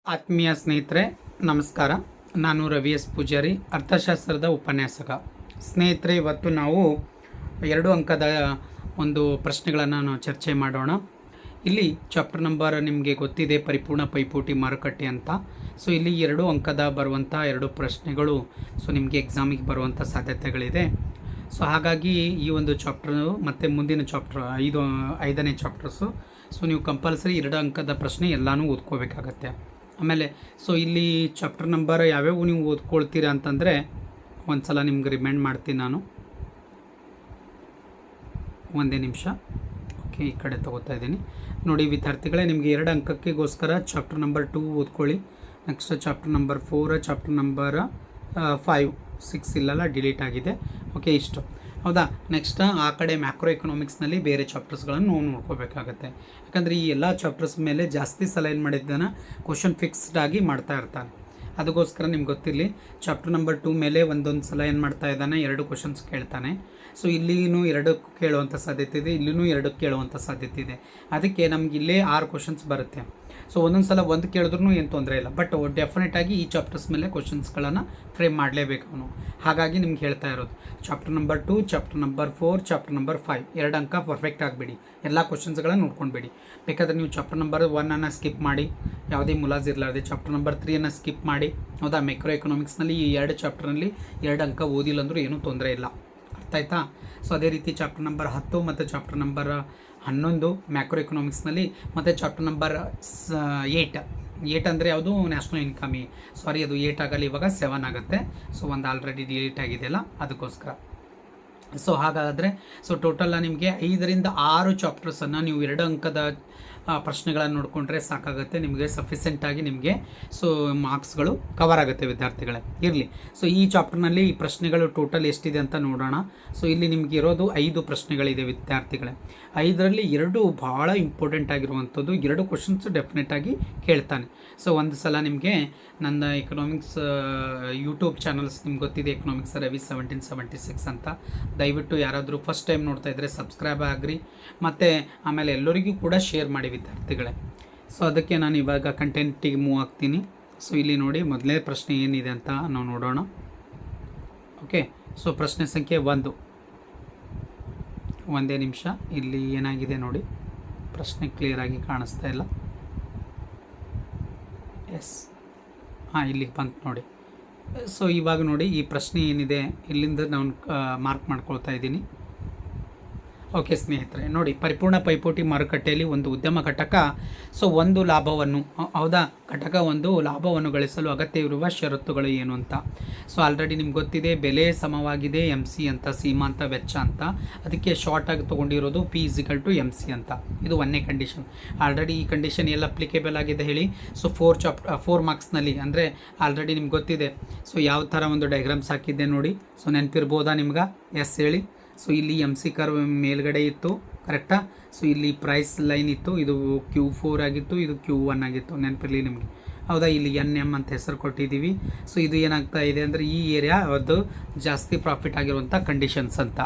ಆತ್ಮೀಯ ಸ್ನೇಹಿತರೆ ನಮಸ್ಕಾರ. ನಾನು ರವಿ ಎಸ್ ಪೂಜಾರಿ, ಅರ್ಥಶಾಸ್ತ್ರದ ಉಪನ್ಯಾಸಕ. ಸ್ನೇಹಿತರೆ, ಇವತ್ತು ನಾವು 2 ಅಂಕದ ಒಂದು ಪ್ರಶ್ನೆಗಳನ್ನು ನಾವು ಚರ್ಚೆ ಮಾಡೋಣ. ಇಲ್ಲಿ ಚಾಪ್ಟರ್ ನಂಬರ್ ನಿಮಗೆ ಗೊತ್ತಿದೆ, ಪರಿಪೂರ್ಣ ಪೈಪೋಟಿ ಮಾರುಕಟ್ಟೆ ಅಂತ. ಸೊ ಇಲ್ಲಿ 2 ಅಂಕದ ಬರುವಂಥ 2 ಪ್ರಶ್ನೆಗಳು ನಿಮಗೆ ಎಕ್ಸಾಮಿಗೆ ಬರುವಂಥ ಸಾಧ್ಯತೆಗಳಿದೆ. ಸೊ ಹಾಗಾಗಿ ಈ ಒಂದು ಚಾಪ್ಟರ್ ಮತ್ತು ಮುಂದಿನ ಚಾಪ್ಟರ್ 5ನೇ ಚಾಪ್ಟರ್ಸು ನೀವು ಕಂಪಲ್ಸರಿ 2 ಅಂಕದ ಪ್ರಶ್ನೆ ಎಲ್ಲನೂ ಓದ್ಕೋಬೇಕಾಗತ್ತೆ. ಆಮೇಲೆ ಇಲ್ಲಿ ಚಾಪ್ಟರ್ ನಂಬರ್ ಯಾವ್ಯಾವು ನೀವು ಓದ್ಕೊಳ್ತೀರಾ ಅಂತಂದರೆ ಒಂದು ಸಲ ನಿಮ್ಗೆ ರಿಮೈಂಡ್ ಮಾಡ್ತೀನಿ ನಾನು. ಒಂದೇ ನಿಮಿಷ. ಓಕೆ, ಈ ಕಡೆ ತೊಗೋತಾ ಇದ್ದೀನಿ ನೋಡಿ ವಿದ್ಯಾರ್ಥಿಗಳೇ. ನಿಮಗೆ 2 ಅಂಕಕ್ಕೆಗೋಸ್ಕರ ಚಾಪ್ಟರ್ ನಂಬರ್ 2 ಓದ್ಕೊಳ್ಳಿ. Next chapter number 4, chapter number 5, 6 ಇಲ್ಲೆಲ್ಲ ಡಿಲೀಟ್ ಆಗಿದೆ. ಓಕೆ, ಇಷ್ಟು ಹೌದಾ. ನೆಕ್ಸ್ಟ್ ಆ ಕಡೆ ಮ್ಯಾಕ್ರೋ ಎಕನಾಮಿಕ್ಸ್ನಲ್ಲಿ ಬೇರೆ ಚಾಪ್ಟರ್ಸ್ಗಳನ್ನು ನಾವು ನೋಡ್ಕೋಬೇಕಾಗತ್ತೆ. ಯಾಕಂದರೆ ಈ ಎಲ್ಲ ಚಾಪ್ಟರ್ಸ್ ಮೇಲೆ ಜಾಸ್ತಿ ಸಲ ಏನು ಮಾಡಿದ್ದಾನೆ, ಕ್ವಶನ್ ಫಿಕ್ಸ್ಡ್ ಆಗಿ ಮಾಡ್ತಾ ಇರ್ತಾನೆ. ಅದಕ್ಕೋಸ್ಕರ ನಿಮ್ಗೆ ಗೊತ್ತಿರಲಿ, ಚಾಪ್ಟರ್ ನಂಬರ್ 2 ಮೇಲೆ ಒಂದೊಂದು ಸಲ ಏನು ಮಾಡ್ತಾ ಇದ್ದಾನೆ, 2 ಕ್ವಶನ್ಸ್ ಕೇಳ್ತಾನೆ. ಸೊ ಇಲ್ಲಿನೂ 2 ಕೇಳುವಂಥ ಸಾಧ್ಯತೆ ಇದೆ, ಇಲ್ಲಿನೂ 2 ಕೇಳುವಂಥ ಸಾಧ್ಯತೆ ಇದೆ. ಅದಕ್ಕೆ ನಮ್ಗೆ ಇಲ್ಲೇ 6 ಕ್ವಶನ್ಸ್ ಬರುತ್ತೆ. ಸೊ ಒಂದೊಂದು ಸಲ 1 ಕೇಳಿದ್ರೂ ಏನು ತೊಂದರೆ ಇಲ್ಲ, ಬಟ್ ಡೆಫಿನೆಟಾಗಿ ಈ ಚಾಪ್ಟರ್ಸ್ ಮೇಲೆ ಕ್ವಶನ್ಸ್ಗಳನ್ನು ಫ್ರೇಮ್ ಮಾಡಲೇಬೇಕು ಅವನು. ಹಾಗಾಗಿ ನಿಮ್ಗೆ ಹೇಳ್ತಾ ಇರೋದು chapter number 2, chapter number 4, chapter number 5 2 ಅಂಕ ಪರ್ಫೆಕ್ಟ್ ಆಗಿಬಿಡಿ. ಎಲ್ಲ ಕ್ವಶನ್ಸ್ಗಳನ್ನು ನೋಡ್ಕೊಂಡ್ಬೇಡಿ. ಬೇಕಾದರೆ ನೀವು ಚಾಪ್ಟರ್ ನಂಬರ್ 1 ಸ್ಕಿಪ್ ಮಾಡಿ, ಯಾವುದೇ ಮುಲಾಜ್ ಇರಲಾರ್ದೆ ಚಾಪ್ಟರ್ ನಂಬರ್ 3 ಸ್ಕಿಪ್ ಮಾಡಿ. ಹೌದಾ, ಮ್ಯಾಕ್ರೋ ಎಕನಾಮಿಕ್ಸ್ನಲ್ಲಿ ಈ 2 ಚಾಪ್ಟರ್ನಲ್ಲಿ 2 ಅಂಕ ಓದಿಲ್ಲ ಅಂದರೂ ಏನೂ ತೊಂದರೆ ಇಲ್ಲ. ಅರ್ಥ ಆಯ್ತಾ? ಸೊ ಅದೇ ರೀತಿ ಚಾಪ್ಟರ್ ನಂಬರ್ 10 ಮತ್ತು ಚಾಪ್ಟರ್ ನಂಬರ್ 11 ಮ್ಯಾಕ್ರೋ ಎಕನಾಮಿಕ್ಸ್ನಲ್ಲಿ, ಮತ್ತು ಚಾಪ್ಟರ್ ನಂಬರ್ 8 ಅಂದರೆ ಯಾವುದು, ನ್ಯಾಷನಲ್ ಇನ್ಕಮ್. ಸಾರಿ, ಅದು 8 ಆಗಲ್ಲ, ಇವಾಗ 7 ಆಗುತ್ತೆ. ಸೊ ಒಂದು ಆಲ್ರೆಡಿ ಡಿಲೀಟ್ ಆಗಿದೆಯಲ್ಲ, ಅದಕ್ಕೋಸ್ಕರ. ಸೊ ಹಾಗಾದರೆ ಟೋಟಲ್ಲ ನಿಮಗೆ 5 ರಿಂದ 6 ಚಾಪ್ಟರ್ಸನ್ನು ನೀವು 2 ಅಂಕದ ಪ್ರಶ್ನೆಗಳನ್ನು ನೋಡಿಕೊಂಡ್ರೆ ಸಾಕಾಗುತ್ತೆ. ನಿಮಗೆ ಸಫಿಸೆಂಟಾಗಿ ನಿಮಗೆ ಮಾರ್ಕ್ಸ್ಗಳು ಕವರ್ ಆಗುತ್ತೆ ವಿದ್ಯಾರ್ಥಿಗಳೇ. ಇರಲಿ, ಈ ಚಾಪ್ಟರ್ನಲ್ಲಿ ಈ ಪ್ರಶ್ನೆಗಳು ಟೋಟಲ್ ಎಷ್ಟಿದೆ ಅಂತ ನೋಡೋಣ. ಇಲ್ಲಿ ನಿಮಗೆ ಇರೋದು 5 ಪ್ರಶ್ನೆಗಳಿದೆ ವಿದ್ಯಾರ್ಥಿಗಳೇ. 5ರಲ್ಲಿ 2 ಭಾಳ ಇಂಪಾರ್ಟೆಂಟ್ ಆಗಿರುವಂಥದ್ದು, 2 ಕ್ವಶನ್ಸ್ ಡೆಫಿನೆಟಾಗಿ ಕೇಳ್ತಾನೆ. ಒಂದು ಸಲ ನಿಮಗೆ ನನ್ನ ಎಕನಾಮಿಕ್ಸ್ ಯೂಟ್ಯೂಬ್ ಚಾನಲ್ಸ್ ನಿಮ್ಗೆ ಗೊತ್ತಿದೆ, ಎಕನಾಮಿಕ್ಸ್ ರವಿ 1776 ಅಂತ. ದಯವಿಟ್ಟು ಯಾರಾದರೂ ಫಸ್ಟ್ ಟೈಮ್ ನೋಡ್ತಾ ಇದ್ದರೆ ಸಬ್ಸ್ಕ್ರೈಬ್ ಆಗಿರಿ, ಮತ್ತು ಆಮೇಲೆ ಎಲ್ಲರಿಗೂ ಕೂಡ ಶೇರ್ ಮಾಡಿ ವಿದ್ಯಾರ್ಥಿಗಳೇ. ಅದಕ್ಕೆ ನಾನು ಇವಾಗ ಕಂಟೆಂಟಿಗೆ ಮೂವ್ ಆಗ್ತೀನಿ. ಇಲ್ಲಿ ನೋಡಿ, ಮೊದಲನೇ ಪ್ರಶ್ನೆ ಏನಿದೆ ಅಂತ ನಾವು ನೋಡೋಣ. ಓಕೆ, ಪ್ರಶ್ನೆ ಸಂಖ್ಯೆ 1. ಒಂದೇ ನಿಮಿಷ, ಇಲ್ಲಿ ಏನಾಗಿದೆ ನೋಡಿ, ಪ್ರಶ್ನೆ ಕ್ಲಿಯರಾಗಿ ಕಾಣಿಸ್ತಾ ಇಲ್ಲ. ಎಸ್, ಇಲ್ಲಿಗೆ ಬಂತು ನೋಡಿ. ಇವಾಗ ನೋಡಿ, ಈ ಪ್ರಶ್ನೆ ಏನಿದೆ ಇಲ್ಲಿಂದ ನಾನು ಮಾರ್ಕ್ ಮಾಡ್ಕೊಳ್ತಾ ಇದ್ದೀನಿ. ಓಕೆ ಸ್ನೇಹಿತರೆ, ನೋಡಿ, ಪರಿಪೂರ್ಣ ಪೈಪೋಟಿ ಮಾರುಕಟ್ಟೆಯಲ್ಲಿ ಒಂದು ಉದ್ಯಮ ಘಟಕ ಒಂದು ಲಾಭವನ್ನು, ಹೌದಾ, ಘಟಕ ಒಂದು ಲಾಭವನ್ನು ಗಳಿಸಲು ಅಗತ್ಯವಿರುವ ಷರತ್ತುಗಳು ಏನು ಅಂತ. ಆಲ್ರೆಡಿ ನಿಮ್ಗೆ ಗೊತ್ತಿದೆ, ಬೆಲೆ ಸಮವಾಗಿದೆ MC ಅಂತ, ಸೀಮಾಂತ ವೆಚ್ಚ ಅಂತ. ಅದಕ್ಕೆ ಶಾರ್ಟ್ ಆಗಿ ತೊಗೊಂಡಿರೋದು P = MC ಅಂತ. ಇದು 1ನೇ ಕಂಡೀಷನ್. ಆಲ್ರೆಡಿ ಈ ಕಂಡೀಷನ್ ಎಲ್ಲ ಅಪ್ಲಿಕೇಬಲ್ ಆಗಿದೆ ಹೇಳಿ. 4 ಮಾರ್ಕ್ಸ್ನಲ್ಲಿ ಅಂದರೆ ಆಲ್ರೆಡಿ ನಿಮ್ಗೆ ಗೊತ್ತಿದೆ. ಯಾವ ಥರ ಒಂದು ಡಯಾಗ್ರಾಮ್ಸ್ ಹಾಕಿದ್ದೆ ನೋಡಿ, ನೆನಪಿರ್ಬೋದಾ ನಿಮ್ಗೆ? ಎಸ್ ಹೇಳಿ. ಇಲ್ಲಿ MC ಕರ್ವ್ ಮೇಲ್ಗಡೆ ಇತ್ತು, ಕರೆಕ್ಟಾ? ಇಲ್ಲಿ ಪ್ರೈಸ್ ಲೈನ್ ಇತ್ತು, ಇದು Q4 ಆಗಿತ್ತು, ಇದು Q1 ಆಗಿತ್ತು, ನೆನಪಿರಲಿ ನಿಮಗೆ. ಹೌದಾ, ಇಲ್ಲಿ NM ಅಂತ ಹೆಸರು ಕೊಟ್ಟಿದ್ದೀವಿ. ಇದು ಏನಾಗ್ತಾ ಇದೆ ಅಂದರೆ ಈ ಏರಿಯಾ ಅದು ಜಾಸ್ತಿ ಪ್ರಾಫಿಟ್ ಆಗಿರುವಂಥ ಕಂಡೀಷನ್ಸ್ ಅಂತ.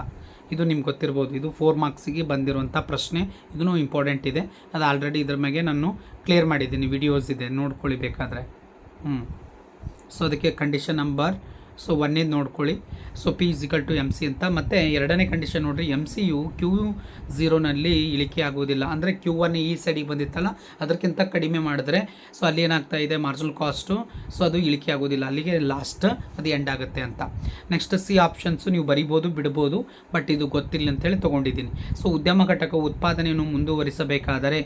ಇದು ನಿಮ್ಗೆ ಗೊತ್ತಿರ್ಬೋದು. ಇದು 4 ಮಾರ್ಕ್ಸಿಗೆ ಬಂದಿರುವಂಥ ಪ್ರಶ್ನೆ. ಇದೂ ಇಂಪಾರ್ಟೆಂಟ್ ಇದೆ. ಅದು ಆಲ್ರೆಡಿ ಇದ್ರ ಮೇಲೆ ನಾನು ಕ್ಲಿಯರ್ ಮಾಡಿದ್ದೀನಿ, ವಿಡಿಯೋಸ್ ಇದೆ, ನೋಡ್ಕೊಳ್ಳಿ ಬೇಕಾದರೆ. ಅದಕ್ಕೆ ಕಂಡೀಷನ್ ನಂಬರ್ 1 ನೋಡ್ಕೊಳ್ಳಿ. P = MC ಅಂತ. ಮತ್ತು 2ನೇ ಕಂಡೀಷನ್ ನೋಡಿರಿ, MCಯು Q0ನಲ್ಲಿ ಇಳಿಕೆ ಆಗುವುದಿಲ್ಲ. ಅಂದರೆ Q1 ಈ ಸೈಡಿಗೆ ಬಂದಿತ್ತಲ್ಲ, ಅದಕ್ಕಿಂತ ಕಡಿಮೆ ಮಾಡಿದ್ರೆ ಅಲ್ಲಿ ಏನಾಗ್ತಾ ಇದೆ, ಮಾರ್ಜಿನಲ್ ಕಾಸ್ಟು ಅದು ಇಳಿಕೆ ಆಗೋದಿಲ್ಲ, ಅಲ್ಲಿಗೆ ಲಾಸ್ಟ್ ಅದು ಎಂಡ್ ಆಗುತ್ತೆ ಅಂತ. ನೆಕ್ಸ್ಟ್ C ಆಪ್ಷನ್ಸು ನೀವು ಬರಿಬೋದು, ಬಿಡ್ಬೋದು, ಬಟ್ ಇದು ಗೊತ್ತಿಲ್ಲ ಅಂತೇಳಿ ತೊಗೊಂಡಿದ್ದೀನಿ. ಉದ್ಯಮ ಘಟಕ ಉತ್ಪಾದನೆಯನ್ನು ಮುಂದುವರಿಸಬೇಕಾದರೆ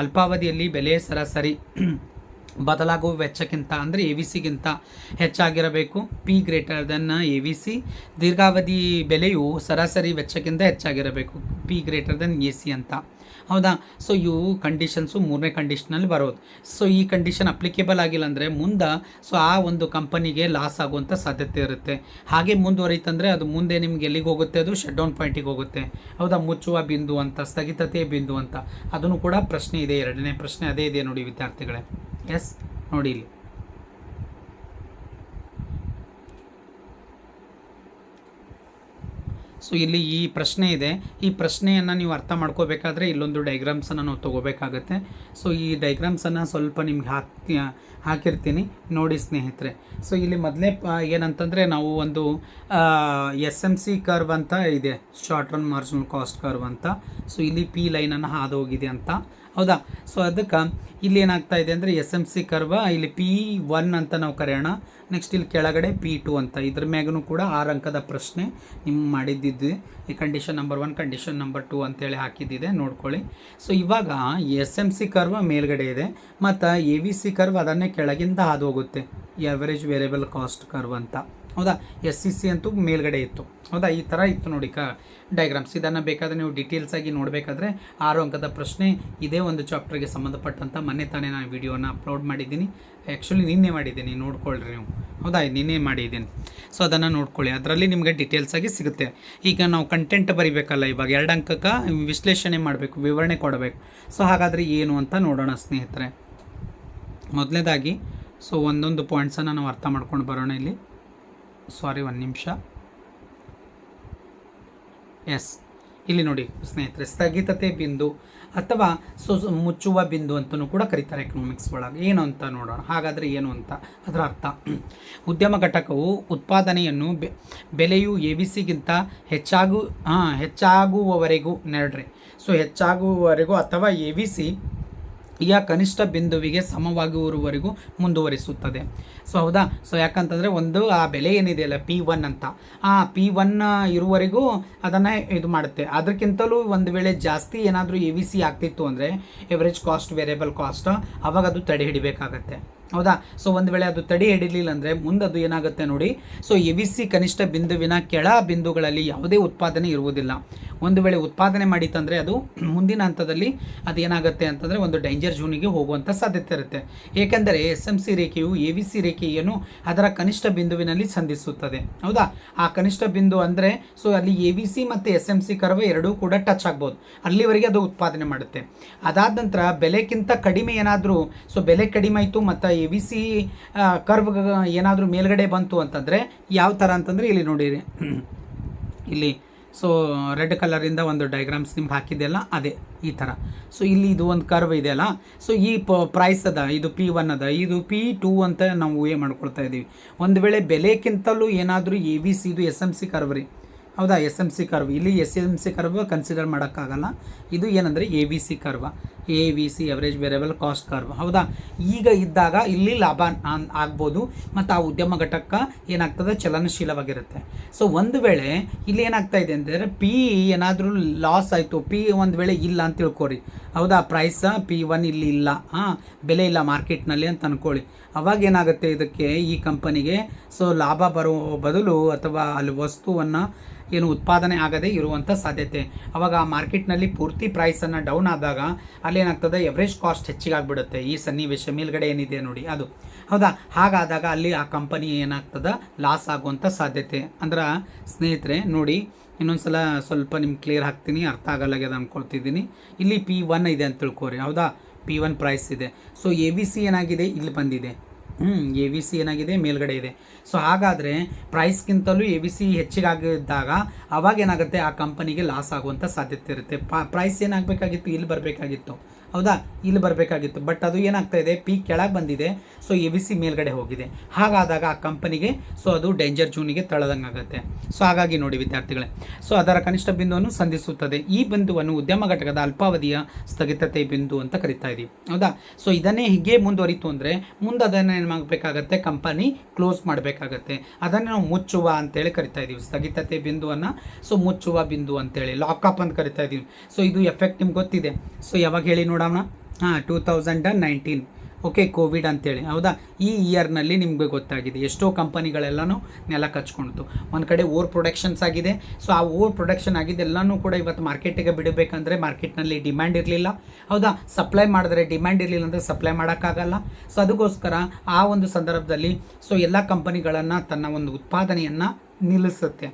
ಅಲ್ಪಾವಧಿಯಲ್ಲಿ ಬೆಲೆ ಸರಾಸರಿ ಬದಲಾಗುವ ವೆಚ್ಚಕ್ಕಿಂತ ಅಂದರೆ AVCಗಿಂತ ಹೆಚ್ಚಾಗಿರಬೇಕು. P > AVC. ದೀರ್ಘಾವಧಿ ಬೆಲೆಯು ಸರಾಸರಿ ವೆಚ್ಚಕ್ಕಿಂತ ಹೆಚ್ಚಾಗಿರಬೇಕು, P > AC ಅಂತ. ಹೌದಾ, ಇವು ಕಂಡೀಷನ್ಸು 3ನೇ ಕಂಡೀಷನಲ್ಲಿ ಬರೋದು. ಈ ಕಂಡೀಷನ್ ಅಪ್ಲಿಕೇಬಲ್ ಆಗಿಲ್ಲ ಅಂದರೆ ಮುಂದೆ ಆ ಒಂದು ಕಂಪನಿಗೆ ಲಾಸ್ ಆಗುವಂಥ ಸಾಧ್ಯತೆ ಇರುತ್ತೆ. ಹಾಗೆ ಮುಂದುವರಿತಂದರೆ ಅದು ಮುಂದೆ ನಿಮ್ಗೆ ಎಲ್ಲಿಗೆ ಹೋಗುತ್ತೆ, ಅದು ಶಟ್ ಡೌನ್ ಪಾಯಿಂಟಿಗೆ ಹೋಗುತ್ತೆ. ಹೌದಾ, ಮುಚ್ಚುವ ಬಿಂದು ಅಂತ, ಸ್ಥಗಿತತೆಯ ಬಿಂದು ಅಂತ. ಅದನ್ನು ಕೂಡ ಪ್ರಶ್ನೆ ಇದೆ. 2ನೇ ಪ್ರಶ್ನೆ ಅದೇ ಇದೆ ನೋಡಿ ವಿದ್ಯಾರ್ಥಿಗಳೇ. ಎಸ್, ನೋಡಿ ಇಲ್ಲಿ. ಸೊ ಇಲ್ಲಿ ಈ ಪ್ರಶ್ನೆ ಇದೆ. ಈ ಪ್ರಶ್ನೆಯನ್ನು ನೀವು ಅರ್ಥ ಮಾಡ್ಕೋಬೇಕಾದ್ರೆ ಇಲ್ಲೊಂದು ಡೈಗ್ರಾಮ್ಸನ್ನು ನಾವು ತೊಗೋಬೇಕಾಗತ್ತೆ. ಸೊ ಈ ಡೈಗ್ರಾಮ್ಸನ್ನು ಸ್ವಲ್ಪ ನಿಮ್ಗೆ ಹಾಕಿರ್ತೀನಿ ನೋಡಿ ಸ್ನೇಹಿತರೆ. ಸೊ ಇಲ್ಲಿ ಮೊದಲೇ ಏನಂತಂದರೆ ನಾವು ಒಂದು SMC ಕರ್ವ್ ಅಂತ ಇದೆ, short run marginal cost curve ಅಂತ. ಸೊ ಇಲ್ಲಿ ಪಿ ಲೈನನ್ನು ಹಾದು ಹೋಗಿದೆ ಅಂತ, ಹೌದಾ. ಸೊ ಅದಕ್ಕೆ ಇಲ್ಲಿ ಏನಾಗ್ತಾ ಇದೆ ಅಂದರೆ SMC ಕರ್ವ ಇಲ್ಲಿ P1 ಅಂತ ನಾವು ಕರೆಯೋಣ. ನೆಕ್ಸ್ಟ್ ಇಲ್ಲಿ ಕೆಳಗಡೆ P2 ಅಂತ. ಇದ್ರ ಮ್ಯಾಗೂ ಕೂಡ 6 ಅಂಕದ ಪ್ರಶ್ನೆ ನಿಮ್ಮ ಮಾಡಿದ್ದಿದ್ದು. ಈ ಕಂಡೀಷನ್ ನಂಬರ್ 1 ಕಂಡೀಷನ್ ನಂಬರ್ 2 ಅಂತೇಳಿ ಹಾಕಿದ್ದಿದೆ, ನೋಡ್ಕೊಳ್ಳಿ. ಸೊ ಇವಾಗ SMC ಕರ್ವ ಮೇಲ್ಗಡೆ ಇದೆ ಮತ್ತು AVC ಕರ್ವ್ ಅದನ್ನೇ ಕೆಳಗಿಂದ ಹಾದು ಹೋಗುತ್ತೆ, ಎವರೇಜ್ ವೇರಿಯಬಲ್ ಕಾಸ್ಟ್ ಕರ್ವ್ ಅಂತ, ಹೌದಾ. SCC ಅಂತೂ ಮೇಲ್ಗಡೆ ಇತ್ತು, ಹೌದಾ. ಈ ಥರ ಇತ್ತು ನೋಡಿ ಡೈಗ್ರಾಮ್ಸ್. ಇದನ್ನು ಬೇಕಾದರೆ ನೀವು ಡೀಟೇಲ್ಸ್ ಆಗಿ ನೋಡಬೇಕಾದ್ರೆ 6 ಅಂಕದ ಪ್ರಶ್ನೆ ಇದೇ ಒಂದು ಚಾಪ್ಟರ್ಗೆ ಸಂಬಂಧಪಟ್ಟಂಥ ಮೊನ್ನೆ ತಾನೇ ನಾನು ವಿಡಿಯೋನ ಅಪ್ಲೋಡ್ ಮಾಡಿದ್ದೀನಿ. ಆ್ಯಕ್ಚುಲಿ ನಿನ್ನೆ ಮಾಡಿದ್ದೀನಿ, ನೋಡ್ಕೊಳ್ರಿ ನೀವು, ಹೌದಾ. ನಿನ್ನೆ ಮಾಡಿದ್ದೀನಿ. ಸೊ ಅದನ್ನು ನೋಡ್ಕೊಳ್ಳಿ, ಅದರಲ್ಲಿ ನಿಮಗೆ ಡೀಟೇಲ್ಸ್ ಆಗಿ ಸಿಗುತ್ತೆ. ಈಗ ನಾವು ಕಂಟೆಂಟ್ ಬರಿಬೇಕಲ್ಲ, ಇವಾಗ 2 ಅಂಕಕ್ಕೆ ವಿಶ್ಲೇಷಣೆ ಮಾಡಬೇಕು, ವಿವರಣೆ ಕೊಡಬೇಕು. ಸೊ ಹಾಗಾದರೆ ಏನು ಅಂತ ನೋಡೋಣ ಸ್ನೇಹಿತರೆ. ಮೊದಲನೇದಾಗಿ ಸೊ ಒಂದೊಂದು ಪಾಯಿಂಟ್ಸನ್ನು ನಾವು ಅರ್ಥ ಮಾಡ್ಕೊಂಡು ಬರೋಣ. ಇಲ್ಲಿ ಸಾರಿ 1 ನಿಮಿಷ. ಎಸ್, ಇಲ್ಲಿ ನೋಡಿ ಸ್ನೇಹಿತರೆ, ಸ್ಥಗಿತತೆ ಬಿಂದು ಅಥವಾ ಮುಚ್ಚುವ ಬಿಂದು ಅಂತಲೂ ಕೂಡ ಕರೀತಾರೆ ಎಕನಾಮಿಕ್ಸ್ ಒಳಗೆ. ಏನು ಅಂತ ನೋಡೋಣ. ಹಾಗಾದರೆ ಏನು ಅಂತ ಅದರ ಅರ್ಥ. ಉದ್ಯಮ ಘಟಕವು ಉತ್ಪಾದನೆಯನ್ನು ಬೆಲೆಯು AVCಗಿಂತ ಹೆಚ್ಚಾಗುವವರೆಗೂ ನೋಡ್ರಿ. ಸೊ ಹೆಚ್ಚಾಗುವವರೆಗೂ ಅಥವಾ AVC ಕನಿಷ್ಠ ಬಿಂದುವಿಗೆ ಸಮವಾಗುವವರೆಗೂ ಮುಂದುವರಿಸುತ್ತದೆ. ಸೊ ಹೌದಾ. ಸೊ ಯಾಕಂತಂದರೆ ಒಂದು ಆ ಬೆಲೆ ಏನಿದೆಯಲ್ಲ P1 ಅಂತ, ಆ P1 ಇರುವವರೆಗೂ ಅದನ್ನು ಇದು ಮಾಡುತ್ತೆ. ಅದಕ್ಕಿಂತಲೂ ಒಂದು ವೇಳೆ ಜಾಸ್ತಿ ಏನಾದರೂ AVC ಆಗ್ತಿತ್ತು ಅಂದರೆ ಎವರೇಜ್ ಕಾಸ್ಟ್ ವೇರಿಯಬಲ್ ಕಾಸ್ಟ್, ಅವಾಗ ಅದು ತಡೆ ಹಿಡಿಬೇಕಾಗತ್ತೆ, ಹೌದಾ. ಸೊ ಒಂದು ವೇಳೆ ಅದು ತಡೆ ಹಿಡಿಲಿಲ್ಲ ಅಂದರೆ ಮುಂದೆ ಅದು ಏನಾಗುತ್ತೆ ನೋಡಿ. ಸೊ AVC ಕನಿಷ್ಠ ಬಿಂದುವಿನ ಕೆಳ ಬಿಂದುಗಳಲ್ಲಿ ಯಾವುದೇ ಉತ್ಪಾದನೆ ಇರುವುದಿಲ್ಲ. ಒಂದು ವೇಳೆ ಉತ್ಪಾದನೆ ಮಾಡಿತಂದರೆ ಅದು ಮುಂದಿನ ಹಂತದಲ್ಲಿ ಅದೇನಾಗುತ್ತೆ ಅಂತಂದರೆ ಒಂದು ಡೇಂಜರ್ ಝೋನಿಗೆ ಹೋಗುವಂಥ ಸಾಧ್ಯತೆ ಇರುತ್ತೆ. ಏಕೆಂದರೆ SMC ರೇಖೆಯು AVC ರೇಖೆಯನ್ನು ಅದರ ಕನಿಷ್ಠ ಬಿಂದುವಿನಲ್ಲಿ ಸಂಧಿಸುತ್ತದೆ, ಹೌದಾ. ಆ ಕನಿಷ್ಠ ಬಿಂದು ಅಂದರೆ ಸೊ ಅಲ್ಲಿ AVC ಮತ್ತು SMC ಕರ್ವ್ ಎರಡೂ ಕೂಡ ಟಚ್ ಆಗ್ಬೋದು, ಅಲ್ಲಿವರೆಗೆ ಅದು ಉತ್ಪಾದನೆ ಮಾಡುತ್ತೆ. ಅದಾದ ನಂತರ ಬೆಲೆಗಿಂತ ಕಡಿಮೆ ಏನಾದರೂ, ಸೊ ಬೆಲೆ ಕಡಿಮೆ ಆಯಿತು ಮತ್ತು AVC ಕರ್ವ್ ಏನಾದರೂ ಮೇಲ್ಗಡೆ ಬಂತು ಅಂತಂದರೆ ಯಾವ ಥರ ಅಂತಂದರೆ ಇಲ್ಲಿ ನೋಡಿರಿ, ಇಲ್ಲಿ ಸೊ ರೆಡ್ ಕಲರಿಂದ ಒಂದು ಡೈಗ್ರಾಮ್ಸ್ ನಿಮ್ಗೆ ಹಾಕಿದೆಯಲ್ಲ, ಅದೇ ಈ ಥರ. ಸೊ ಇಲ್ಲಿ ಇದು ಒಂದು ಕರ್ವ್ ಇದೆಯಲ್ಲ, ಸೊ ಈ ಪ್ರೈಸ್ ಅದ, ಇದು P1 ಅದ, ಇದು P2 ಅಂತ ನಾವು ಊಹೆ ಮಾಡ್ಕೊಳ್ತಾ ಇದ್ದೀವಿ. ಒಂದು ವೇಳೆ ಬೆಲೆಗಿಂತಲೂ ಏನಾದರೂ AVC ಇದು SMC ಕರ್ವ್ ರೀ, ಹೌದಾ. SMC ಕರ್ವ್, ಇಲ್ಲಿ SMC ಕರ್ವ್ ಕನ್ಸಿಡರ್ ಮಾಡೋಕ್ಕಾಗಲ್ಲ. ಇದು ಏನಂದರೆ AVC curve, AVC average variable cost curve, ಹೌದಾ. ಈಗ ಇದ್ದಾಗ ಇಲ್ಲಿ ಲಾಭ ಆಗ್ಬೋದು ಮತ್ತು ಆ ಉದ್ಯಮ ಘಟಕ ಏನಾಗ್ತದೆ ಚಲನಶೀಲವಾಗಿರುತ್ತೆ. ಸೊ ಒಂದು ವೇಳೆ ಇಲ್ಲಿ ಏನಾಗ್ತಾ ಇದೆ ಅಂದರೆ P ಏನಾದರೂ ಲಾಸ್ ಆಯಿತು, P ಒಂದು ವೇಳೆ ಇಲ್ಲ ಅಂತ ತಿಳ್ಕೊರಿ, ಹೌದಾ. ಪ್ರೈಸ್ P1 ಇಲ್ಲಿ ಇಲ್ಲ, ಬೆಲೆ ಇಲ್ಲ ಮಾರ್ಕೆಟ್ನಲ್ಲಿ ಅಂತ ಅಂದ್ಕೊಳ್ಳಿ. ಅವಾಗ ಏನಾಗುತ್ತೆ ಇದಕ್ಕೆ, ಈ ಕಂಪನಿಗೆ ಸೊ ಲಾಭ ಬರೋ ಬದಲು ಅಥವಾ ಅಲ್ಲಿ ವಸ್ತುವನ್ನು ಏನು ಉತ್ಪಾದನೆ ಆಗದೇ ಇರುವಂಥ ಸಾಧ್ಯತೆ. ಅವಾಗ ಆ ಮಾರ್ಕೆಟ್ನಲ್ಲಿ ಪೂರ್ತಿ ಪ್ರೈಸನ್ನು ಡೌನ್ ಆದಾಗ ಅಲ್ಲೇನಾಗ್ತದೆ ಎವರೇಜ್ ಕಾಸ್ಟ್ ಹೆಚ್ಚಿಗಾಗ್ಬಿಡುತ್ತೆ. ಈ ಸನ್ನಿವೇಶ ಮೇಲ್ಗಡೆ ಏನಿದೆ ನೋಡಿ ಅದು, ಹೌದಾ. ಹಾಗಾದಾಗ ಅಲ್ಲಿ ಆ ಕಂಪನಿ ಏನಾಗ್ತದೆ ಲಾಸ್ ಆಗುವಂಥ ಸಾಧ್ಯತೆ. ಅಂದ್ರೆ ಸ್ನೇಹಿತರೆ ನೋಡಿ, ಇನ್ನೊಂದು ಸಲ ಸ್ವಲ್ಪ ನಿಮ್ಗೆ ಕ್ಲಿಯರ್ ಹಾಕ್ತೀನಿ, ಅರ್ಥ ಆಗಲ್ಲಾಗ್ಯದ ಅಂದ್ಕೊಳ್ತಿದ್ದೀನಿ. ಇಲ್ಲಿ P1 ಇದೆ ಅಂತ ತಿಳ್ಕೊರಿ, ಹೌದಾ. P1 ಪ್ರೈಸ್ ಇದೆ. ಸೊ AVC ಏನಾಗಿದೆ ಇಲ್ಲಿ ಬಂದಿದೆ, AVC ಏನಾಗಿದೆ ಮೇಲ್ಗಡೆ ಇದೆ. ಸೊ ಹಾಗಾದರೆ ಪ್ರೈಸ್ಗಿಂತಲೂ AVC ಹೆಚ್ಚಿಗಾಗಿದ್ದಾಗ ಅವಾಗ ಏನಾಗುತ್ತೆ ಆ ಕಂಪನಿಗೆ ಲಾಸ್ ಆಗುವಂಥ ಸಾಧ್ಯತೆ ಇರುತ್ತೆ. ಪ್ರೈಸ್ ಏನಾಗಬೇಕಾಗಿತ್ತು, ಇಲ್ಲಿ ಬರಬೇಕಾಗಿತ್ತು, ಹೌದಾ, ಇಲ್ಲಿ ಬರಬೇಕಾಗಿತ್ತು. ಬಟ್ ಅದು ಏನಾಗ್ತಾ ಇದೆ, P ಕೆಳಗೆ ಬಂದಿದೆ, ಸೊ AVC ಮೇಲ್ಗಡೆ ಹೋಗಿದೆ. ಹಾಗಾದಾಗ ಆ ಕಂಪನಿಗೆ ಸೊ ಅದು ಡೇಂಜರ್ ಝೋನಿಗೆ ತಳ್ಳದಂಗೆ ಆಗುತ್ತೆ. ಸೊ ಹಾಗಾಗಿ ನೋಡಿ ವಿದ್ಯಾರ್ಥಿಗಳೇ, ಸೊ ಅದರ ಕನಿಷ್ಠ ಬಿಂದುವನ್ನು ಸಂಧಿಸುತ್ತದೆ. ಈ ಬಿಂದುವನ್ನು ಉದ್ಯಮ ಘಟಕದ ಅಲ್ಪಾವಧಿಯ ಸ್ಥಗಿತತೆ ಬಿಂದು ಅಂತ ಕರಿತಾ ಇದ್ದೀವಿ, ಹೌದಾ. ಸೊ ಇದನ್ನೇ ಹೀಗೆ ಮುಂದುವರಿತು ಅಂದರೆ ಮುಂದೆ ಅದನ್ನು ಏನು ಮಾಡಬೇಕಾಗತ್ತೆ, ಕಂಪನಿ ಕ್ಲೋಸ್ ಮಾಡಬೇಕಾಗತ್ತೆ. ಅದನ್ನು ನಾವು ಮುಚ್ಚುವ ಅಂತೇಳಿ ಕರಿತಾ ಇದ್ದೀವಿ, ಸ್ಥಗಿತತೆ ಬಿಂದುವನ್ನು. ಸೊ ಮುಚ್ಚುವ ಬಿಂದು ಅಂತೇಳಿ, ಲಾಕಪ್ ಅಂತ ಕರಿತಾ ಇದ್ದೀವಿ. ಸೊ ಇದು ಎಫೆಕ್ಟ್ ನಿಮ್ಗೆ ಗೊತ್ತಿದೆ. ಸೊ ಯಾವಾಗ ಹೇಳಿ ನೋಡೋಣ, 2019, ಓಕೆ, ಕೋವಿಡ್ ಅಂತೇಳಿ, ಹೌದಾ. ಈ ಇಯರ್ನಲ್ಲಿ ನಿಮಗೆ ಗೊತ್ತಾಗಿದೆ ಎಷ್ಟೋ ಕಂಪನಿಗಳೆಲ್ಲನೂ ನೆಲ ಕಚ್ಕೊಳ್ತು. ಒಂದು ಕಡೆ ಓವರ್ ಪ್ರೊಡಕ್ಷನ್ಸ್ ಆಗಿದೆ. ಸೊ ಆ ಓವರ್ ಪ್ರೊಡಕ್ಷನ್ ಆಗಿದ್ದೆಲ್ಲನೂ ಕೂಡ ಇವತ್ತು ಮಾರ್ಕೆಟಿಗೆ ಬಿಡಬೇಕಂದ್ರೆ ಮಾರ್ಕೆಟ್ನಲ್ಲಿ ಡಿಮ್ಯಾಂಡ್ ಇರಲಿಲ್ಲ, ಹೌದಾ. ಸಪ್ಲೈ ಮಾಡಿದ್ರೆ ಡಿಮ್ಯಾಂಡ್ ಇರಲಿಲ್ಲ ಅಂದರೆ ಸಪ್ಲೈ ಮಾಡೋಕ್ಕಾಗಲ್ಲ. ಸೊ ಅದಕ್ಕೋಸ್ಕರ ಆ ಒಂದು ಸಂದರ್ಭದಲ್ಲಿ ಸೊ ಎಲ್ಲ ಕಂಪನಿಗಳನ್ನು ತನ್ನ ಒಂದು ಉತ್ಪಾದನೆಯನ್ನು ನಿಲ್ಲಿಸುತ್ತೆ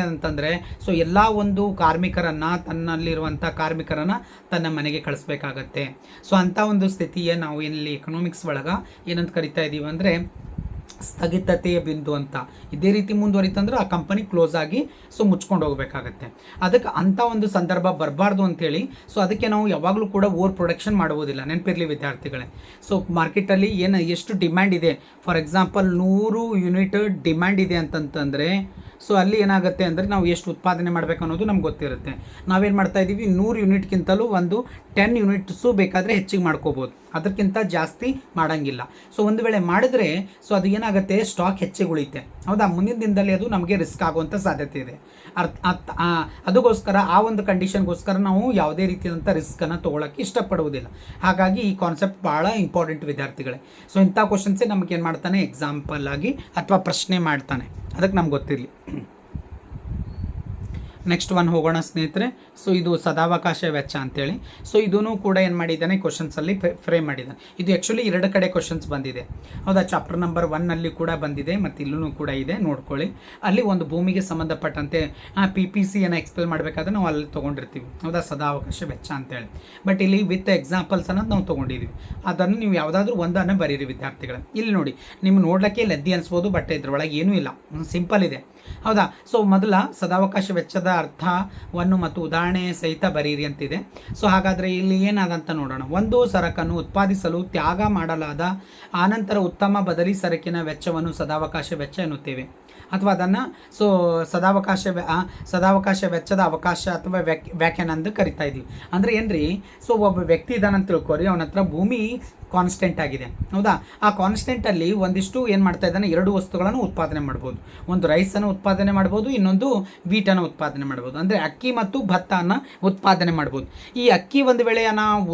ಅಂತಂದರೆ ಸೊ ಎಲ್ಲ ಒಂದು ಕಾರ್ಮಿಕರನ್ನು, ತನ್ನಲ್ಲಿರುವಂಥ ಕಾರ್ಮಿಕರನ್ನು ತನ್ನ ಮನೆಗೆ ಕಳಿಸ್ಬೇಕಾಗತ್ತೆ. ಸೊ ಅಂಥ ಒಂದು ಸ್ಥಿತಿಯ ನಾವು ಇಲ್ಲಿ ಎಕನಾಮಿಕ್ಸ್ ಒಳಗೆ ಏನಂತ ಕರಿತಾ ಇದ್ದೀವಿ ಅಂದರೆ ಸ್ಥಗಿತತೆಯ ಬಿಂದು ಅಂತ. ಇದೇ ರೀತಿ ಮುಂದುವರಿತಂದ್ರೆ ಆ ಕಂಪನಿ ಕ್ಲೋಸ್ ಆಗಿ ಸೊ ಮುಚ್ಕೊಂಡು ಹೋಗಬೇಕಾಗತ್ತೆ. ಅದಕ್ಕೆ ಅಂಥ ಒಂದು ಸಂದರ್ಭ ಬರಬಾರ್ದು ಅಂತೇಳಿ ಸೊ ಅದಕ್ಕೆ ನಾವು ಯಾವಾಗಲೂ ಕೂಡ ಓವರ್ ಪ್ರೊಡಕ್ಷನ್ ಮಾಡುವುದಿಲ್ಲ, ನೆನಪಿರಲಿ ವಿದ್ಯಾರ್ಥಿಗಳೇ. ಸೊ ಮಾರ್ಕೆಟಲ್ಲಿ ಎಷ್ಟು ಡಿಮ್ಯಾಂಡ್ ಇದೆ, ಫಾರ್ ಎಕ್ಸಾಂಪಲ್ 100 ಯೂನಿಟ್ ಡಿಮ್ಯಾಂಡ್ ಇದೆ ಅಂತಂತಂದರೆ ಸೊ ಅಲ್ಲಿ ಏನಾಗುತ್ತೆ ಅಂದರೆ ನಾವು ಎಷ್ಟು ಉತ್ಪಾದನೆ ಮಾಡಬೇಕು ಅನ್ನೋದು ನಮ್ಗೆ ಗೊತ್ತಿರುತ್ತೆ. ನಾವೇನು ಮಾಡ್ತಾ ಇದ್ದೀವಿ, 100 ಯೂನಿಟ್ಗಿಂತಲೂ ಒಂದು 10 ಯೂನಿಟ್ಸು ಬೇಕಾದರೆ ಹೆಚ್ಚಿಗೆ ಮಾಡ್ಕೋಬೋದು, ಅದಕ್ಕಿಂತ ಜಾಸ್ತಿ ಮಾಡೋಂಗಿಲ್ಲ. ಸೊ ಒಂದು ವೇಳೆ ಮಾಡಿದ್ರೆ ಸೊ ಅದು ಏನಾಗುತ್ತೆ, ಸ್ಟಾಕ್ ಹೆಚ್ಚಿಗೆ ಉಳಿತೆ. ಹೌದಾ, ಮುಂದಿನ ದಿನದಲ್ಲಿ ಅದು ನಮಗೆ ರಿಸ್ಕ್ ಆಗುವಂಥ ಸಾಧ್ಯತೆ ಇದೆ. ಅದಕ್ಕೋಸ್ಕರ ಆ ಒಂದು ಕಂಡೀಷನ್ಗೋಸ್ಕರ ನಾವು ಯಾವುದೇ ರೀತಿಯಾದಂಥ ರಿಸ್ಕನ್ನು ತೊಗೊಳಕ್ಕೆ ಇಷ್ಟಪಡುವುದಿಲ್ಲ. ಹಾಗಾಗಿ ಈ ಕಾನ್ಸೆಪ್ಟ್ ಭಾಳ ಇಂಪಾರ್ಟೆಂಟ್ ವಿದ್ಯಾರ್ಥಿಗಳೇ. ಸೊ ಇಂಥ ಕ್ವಶನ್ಸೇ ನಮ್ಗೆ ಏನು ಮಾಡ್ತಾನೆ, ಎಕ್ಸಾಂಪಲ್ ಆಗಿ ಅಥವಾ ಪ್ರಶ್ನೆ ಮಾಡ್ತಾನೆ, ಅದಕ್ಕೆ ನಮ್ಗೆ ಗೊತ್ತಿರಲಿ. ನೆಕ್ಸ್ಟ್ ಒನ್ ಹೋಗೋಣ ಸ್ನೇಹಿತರೆ. ಸೊ ಇದು ಸದಾವಕಾಶ ವೆಚ್ಚ ಅಂತೇಳಿ. ಸೊ ಇದೂ ಕೂಡ ಏನು ಮಾಡಿದ್ದಾನೆ, ಕ್ವಶನ್ಸಲ್ಲಿ ಫ್ರೇಮ್ ಮಾಡಿದ್ದಾನೆ. ಇದು ಆ್ಯಕ್ಚುಲಿ 2 ಕಡೆ ಕ್ವಶನ್ಸ್ ಬಂದಿದೆ. ಹೌದಾ, ಚಾಪ್ಟರ್ ನಂಬರ್ 1ನಲ್ಲಿ ಕೂಡ ಬಂದಿದೆ ಮತ್ತು ಇಲ್ಲೂ ಕೂಡ ಇದೆ, ನೋಡ್ಕೊಳ್ಳಿ. ಅಲ್ಲಿ ಒಂದು ಭೂಮಿಗೆ ಸಂಬಂಧಪಟ್ಟಂತೆ PPCಯನ್ನು ಎಕ್ಸ್ಪ್ಲೇನ್ ಮಾಡಬೇಕಾದ್ರೆ ನಾವು ಅಲ್ಲಿ ತೊಗೊಂಡಿರ್ತೀವಿ. ಹೌದಾ, ಸದಾವಕಾಶ ವೆಚ್ಚ ಅಂತೇಳಿ. ಬಟ್ ಇಲ್ಲಿ ವಿತ್ ಎಕ್ಸಾಂಪಲ್ಸ್ ಅನ್ನೋದು ನಾವು ತೊಗೊಂಡಿದ್ದೀವಿ. ಅದನ್ನು ನೀವು ಯಾವುದಾದ್ರೂ ಒಂದನ್ನು ಬರೀರಿ ವಿದ್ಯಾರ್ಥಿಗಳು. ಇಲ್ಲಿ ನೋಡಿ, ನಿಮ್ಗೆ ನೋಡ್ಲಿಕ್ಕೆ ಲೆದ್ದಿ ಅನಿಸ್ಬೋದು, ಬಟ್ ಇದ್ರೊಳಗೆ ಏನೂ ಇಲ್ಲ, ಸಿಂಪಲ್ ಇದೆ. ಹೌದಾ, ಸೊ ಮೊದಲ ಸದಾವಕಾಶ ವೆಚ್ಚದ ಅರ್ಥವನ್ನು ಮತ್ತು ಉದಾಹರಣೆ ಸಹಿತ ಬರೀರಿ ಅಂತಿದೆ. ಸೊ ಹಾಗಾದರೆ ಇಲ್ಲಿ ಏನಾದಂತ ನೋಡೋಣ. ಒಂದು ಸರಕನ್ನು ಉತ್ಪಾದಿಸಲು ತ್ಯಾಗ ಮಾಡಲಾದ ಆನಂತರ ಉತ್ತಮ ಬದಲಿ ಸರಕಿನ ವೆಚ್ಚವನ್ನು ಸದಾವಕಾಶ ವೆಚ್ಚ ಎನ್ನುತ್ತೇವೆ. ಅಥವಾ ಅದನ್ನು ಸೊ ಸದಾವಕಾಶ ವೆಚ್ಚದ ಅವಕಾಶ ಅಥವಾ ವ್ಯಾಖ್ಯಾನ ಅಂತ ಕರಿತಾ ಇದ್ದೀವಿ. ಅಂದರೆ ಏನ್ರಿ, ಸೊ ಒಬ್ಬ ವ್ಯಕ್ತಿ ಇದ್ದಾನಂತ ತಿಳ್ಕೊರಿ, ಅವನ ಹತ್ರ ಭೂಮಿ ಕಾನ್ಸ್ಟೆಂಟ್ ಆಗಿದೆ. ಹೌದಾ, ಆ ಕಾನ್ಸ್ಟೆಂಟಲ್ಲಿ ಒಂದಿಷ್ಟು ಏನು ಮಾಡ್ತಾ ಇದ್ದಾನೆ, 2 ವಸ್ತುಗಳನ್ನು ಉತ್ಪಾದನೆ ಮಾಡ್ಬೋದು. ಒಂದು ರೈಸನ್ನು ಉತ್ಪಾದನೆ ಮಾಡ್ಬೋದು, ಇನ್ನೊಂದು ವೀಟನ್ನು ಉತ್ಪಾದನೆ ಮಾಡ್ಬೋದು. ಅಂದರೆ ಅಕ್ಕಿ ಮತ್ತು ಭತ್ತನ ಉತ್ಪಾದನೆ ಮಾಡ್ಬೋದು. ಈ ಅಕ್ಕಿ ಒಂದು ವೇಳೆ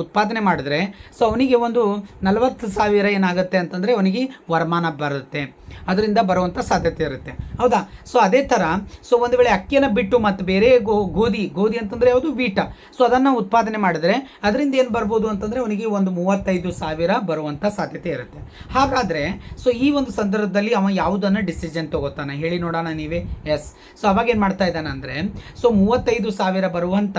ಉತ್ಪಾದನೆ ಮಾಡಿದ್ರೆ ಸೊ ಅವನಿಗೆ ಒಂದು 40,000 ಏನಾಗುತ್ತೆ ಅಂತಂದರೆ ಅವನಿಗೆ ವರಮಾನ ಬರುತ್ತೆ, ಅದರಿಂದ ಬರುವಂಥ ಸಾಧ್ಯತೆ ಇರುತ್ತೆ. ಹೌದಾ, ಸೊ ಅದೇ ಥರ ಸೊ ಒಂದು ವೇಳೆ ಅಕ್ಕಿಯನ್ನು ಬಿಟ್ಟು ಮತ್ತು ಬೇರೆ ಗೋಧಿ ಅಂತಂದರೆ ಯಾವುದು, ವೀಟ, ಸೊ ಅದನ್ನು ಉತ್ಪಾದನೆ ಮಾಡಿದ್ರೆ ಅದರಿಂದ ಏನು ಬರ್ಬೋದು ಅಂತಂದರೆ ಅವನಿಗೆ ಒಂದು 35,000 ಬರುವಂಥ ಸಾಧ್ಯತೆ ಇರುತ್ತೆ. ಹಾಗಾದರೆ ಸೊ ಈ ಒಂದು ಸಂದರ್ಭದಲ್ಲಿ ಅವ ಯಾವುದನ್ನು ಡಿಸಿಷನ್ ತಗೋತಾನೆ ಹೇಳಿ ನೋಡೋಣ ನೀವೇ. ಎಸ್, ಸೊ ಅವಾಗ ಏನು ಮಾಡ್ತಾ ಇದ್ದಾನೆ ಅಂದರೆ ಸೊ 35,000 ಬರುವಂಥ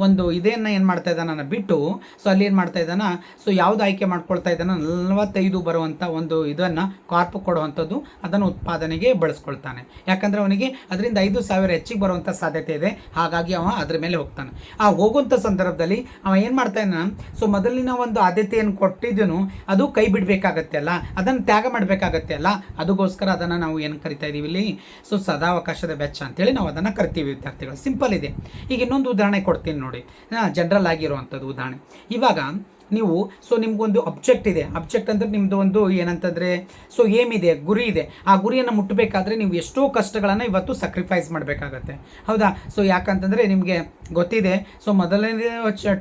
ಒಂದು ಇದನ್ನು ಏನು ಮಾಡ್ತಾ ಇದ್ದಾನ ಬಿಟ್ಟು ಸೊ ಅಲ್ಲಿ ಏನು ಮಾಡ್ತಾ ಇದ್ದಾನ, ಸೊ ಯಾವುದು ಆಯ್ಕೆ ಮಾಡ್ಕೊಳ್ತಾ ಇದ್ದಾನ, 45 ಬರುವಂಥ ಒಂದು ಇದನ್ನು ಕಾರ್ಪ್ ಕೊಡುವಂಥದ್ದು, ಅದನ್ನು ಉತ್ಪಾದನೆಗೆ ಬಳಸ್ಕೊಳ್ತಾನೆ. ಯಾಕಂದರೆ ಅವನಿಗೆ ಅದರಿಂದ 5,000 ಹೆಚ್ಚಿಗೆ ಬರುವಂಥ ಸಾಧ್ಯತೆ ಇದೆ. ಹಾಗಾಗಿ ಅವ ಅದ್ರ ಮೇಲೆ ಹೋಗ್ತಾನೆ. ಆ ಹೋಗುವಂಥ ಸಂದರ್ಭದಲ್ಲಿ ಅವ ಏನು ಮಾಡ್ತಾ ಇದ್ದಾನ, ಸೊ ಮೊದಲಿನ ಒಂದು ಆದ್ಯತೆಯನ್ನು ಕೊಟ್ಟಿದ್ದೇನು ಅದು ಕೈ ಬಿಡಬೇಕಾಗತ್ತೆ ಅಲ್ಲ, ಅದನ್ನು ತ್ಯಾಗ ಮಾಡಬೇಕಾಗತ್ತೆ ಅಲ್ಲ, ಅದಕ್ಕೋಸ್ಕರ ಅದನ್ನು ನಾವು ಏನು ಕರಿತಾ ಇದ್ದೀವಿ ಇಲ್ಲಿ, ಸೊ ಸದಾವಕಾಶದ ವೆಚ್ಚ ಅಂತೇಳಿ ನಾವು ಅದನ್ನು ಕರಿತೀವಿ ವಿದ್ಯಾರ್ಥಿಗಳು. ಸಿಂಪಲ್ ಇದೆ. ಈಗ ಇನ್ನೊಂದು ಉದಾಹರಣೆ ಕೊಡ್ತೀನಿ ನೋಡಿ, ಜನರಲ್ ಆಗಿರುವಂಥದ್ದು ಉದಾಹರಣೆ. ಇವಾಗ ನೀವು ಸೊ ನಿಮ್ಗೊಂದು ಅಬ್ಜೆಕ್ಟ್ ಇದೆ. ಅಬ್ಜೆಕ್ಟ್ ಅಂದರೆ ನಿಮ್ಮದು ಒಂದು ಏನಂತಂದರೆ ಸೊ ಏಮ್ ಇದೆ, ಗುರಿ ಇದೆ. ಆ ಗುರಿಯನ್ನು ಮುಟ್ಟಬೇಕಾದ್ರೆ ನೀವು ಎಷ್ಟೋ ಕಷ್ಟಗಳನ್ನು ಇವತ್ತು ಸಕ್ರಿಫೈಸ್ ಮಾಡಬೇಕಾಗತ್ತೆ. ಹೌದಾ, ಸೊ ಯಾಕಂತಂದರೆ ನಿಮಗೆ ಗೊತ್ತಿದೆ, ಸೊ ಮೊದಲನೇ